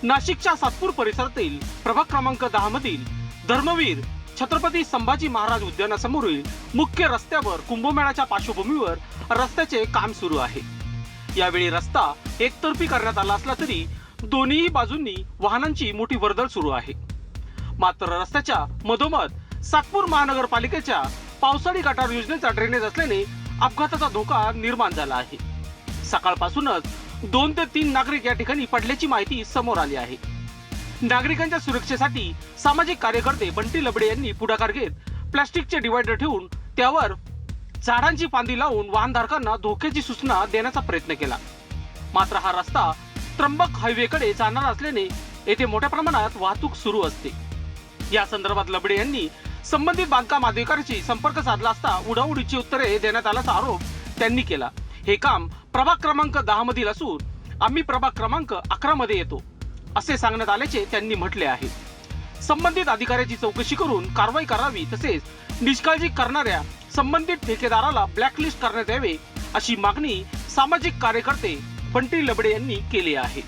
नाशिकच्या सातपूर परिसरातील प्रभाग क्रमांक 10 मधील धर्मवीर छत्रपती संभाजी महाराज उद्यानासमोरील मुख्य रस्त्यावर कुंभमेळ्याच्या पार्श्वभूमीवर रस्त्याचे काम सुरू आहे। यावेळी रस्ता एकतर्फी करण्यात आला असला तरी दोन्ही बाजूंनी वाहनांची मोठी वर्दळ सुरू आहे। मात्र रस्त्याच्या मधोमध सातपूर महानगरपालिकेच्या पावसाळी गटार योजनेचा ड्रेनेज असल्याने अपघाताचा धोका निर्माण झाला आहे। सकाळपासूनच 2 ते 3 नागरिक या ठिकाणी पडल्याची माहिती समोर आली आहे। नागरिकांच्या सुरक्षेसाठी सामाजिक कार्यकर्ते बंटी लबडे यांनी पुढाकार घेत प्लास्टिकचे डिवायडर ठेवून त्यावर झाडांची फांदी लावून वाहनधारकांना धोक्याची सूचना देण्याचा प्रयत्न केला। मात्र हा रस्ता त्र्यंबक हायवेकडे जाणार असल्याने येथे मोठ्या प्रमाणात वाहतूक सुरू असते। या संदर्भात लबडे यांनी संबंधित बांधकाम अधिकाऱ्याशी संपर्क साधला असता उडाउडीची उत्तरे देण्यात आल्याचा आरोप त्यांनी केला। हे काम प्रभाग क्रमांक 10 मधील असून आम्ही प्रभाग क्रमांक 11 मध्ये येतो असे सांगण्यात आल्याचे त्यांनी म्हटले आहे। संबंधित अधिकाऱ्याची चौकशी करून कारवाई करावी तसेच निष्काळजी करणाऱ्या संबंधित ठेकेदाराला ब्लॅकलिस्ट करण्यात यावे अशी मागणी सामाजिक कार्यकर्ते बंटी लबडे यांनी केली आहे।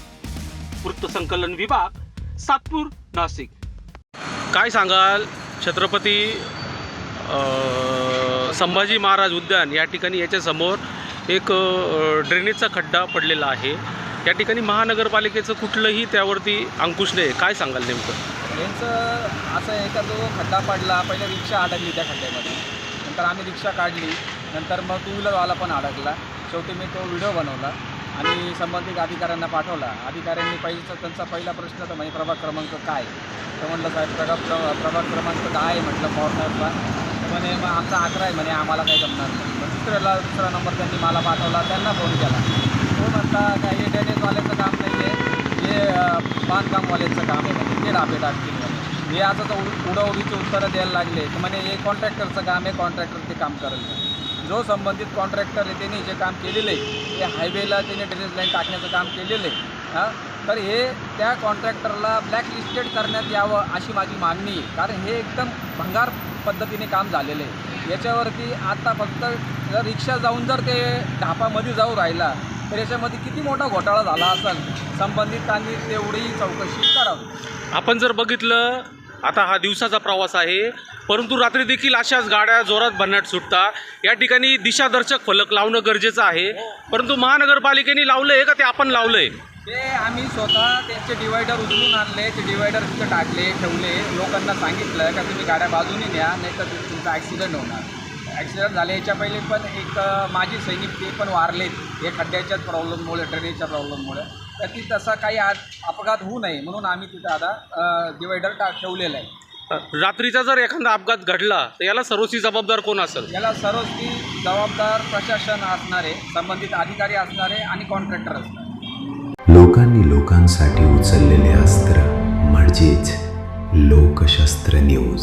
वृत्तसंकलन विभाग, सातपूर, नाशिक। काय सांगाल छत्रपती संभाजी महाराज उद्यान या ठिकाणी याच्या समोर एक ड्रेनेजचा खड्डा पडलेला आहे। या ठिकाणी महानगरपालिकेचं कुठलंही त्यावरती अंकुश नाही। काय सांगाल नेमकं यांचं असं आहे का, जो खड्डा पडला पहिले रिक्षा अडकली त्या खड्ड्यामध्ये, नंतर आम्ही रिक्षा काढली, नंतर मग 2 व्हीलरवाला पण अडकला। शेवटी मी तो व्हिडिओ बनवला आणि संबंधित अधिकाऱ्यांना पाठवला। अधिकाऱ्यांनी त्यांचा पहिला प्रश्न तर म्हणजे प्रभाग क्रमांक काय, तर म्हटलं साहेब प्रभाग क्रमांक 10 आहे म्हटलं पॉवरसाहेबला, तर म्हणे मग आमचा 11 आहे म्हणे, आम्हाला काही जमणार नाही। मग दुसरा नंबर त्यांनी मला पाठवला, त्यांना फोन केला। तो म्हणता काय हे ड्रेनेजवाल्याचं काम नाही आहे, हे बांधकामवाल्याचं काम आहे म्हणजे ते डाबे टाकतील म्हणे। हे आता तर उडाउडीची उत्तरं द्यायला लागले तर म्हणे हे कॉन्ट्रॅक्टरचं काम आहे, कॉन्ट्रॅक्टर ते काम करेल। जो संबंधित कॉन्ट्रॅक्टर आहे त्याने जे काम केलेलं आहे ते हायवेला त्याने ड्रेनेज लाईन टाकण्याचं काम केलेलं आहे, तर हे त्या कॉन्ट्रॅक्टरला ब्लॅकलिस्टेड करण्यात यावं अशी माझी मागणी आहे। कारण हे एकदम भंगार पद्धतीने काम झालेलं आहे। याच्यावरती आता फक्त जर रिक्षा जाऊन जर ते ढापामध्ये जाऊ राहिला तर याच्यामध्ये किती मोठा घोटाळा झाला असेल, संबंधितांनी तेवढी चौकशी करावी। आपण जर बघितलं आता हा दिवसाचा प्रवास आहे, परंतु रात्री देखील अशाच गाड्या जोरात भन्नाट सुटतात। या ठिकाणी दिशादर्शक फलक लावणं गरजेचं आहे, परंतु महानगरपालिकेने लावलंय का ते आपण लावलंय? ते आम्ही स्वतः त्यांचे डिवायडर उचलून आणले, ते डिवायडर तिथं टाकले ठेवले, लोकांना सांगितलं का तुम्ही गाड्या बाजूने न्या नाही तर तुमचा ॲक्सिडेंट होणार। ॲक्सिडेंट झाले याच्या पहिले पण एक माजी सैनिक ते पण वारलेत हे खड्ड्याच्याच प्रॉब्लेममुळे, ड्रेनेजच्या प्रॉब्लेममुळे। तर ती तसा काही अपघात होऊ नये म्हणून आम्ही तिथं आता डिवायडर ठेवलेलं आहे। रात्रीचा जर एखादा अपघात घडला तर याला सर्वस्वी जबाबदार कोण असेल? याला सर्वस्वी जबाबदार प्रशासन असणारे, संबंधित अधिकारी असणारे आणि कॉन्ट्रॅक्टर असणारे। लोकांनी लोकांसाठी उचललेले अस्त्र म्हणजेच लोकशास्त्र न्यूज।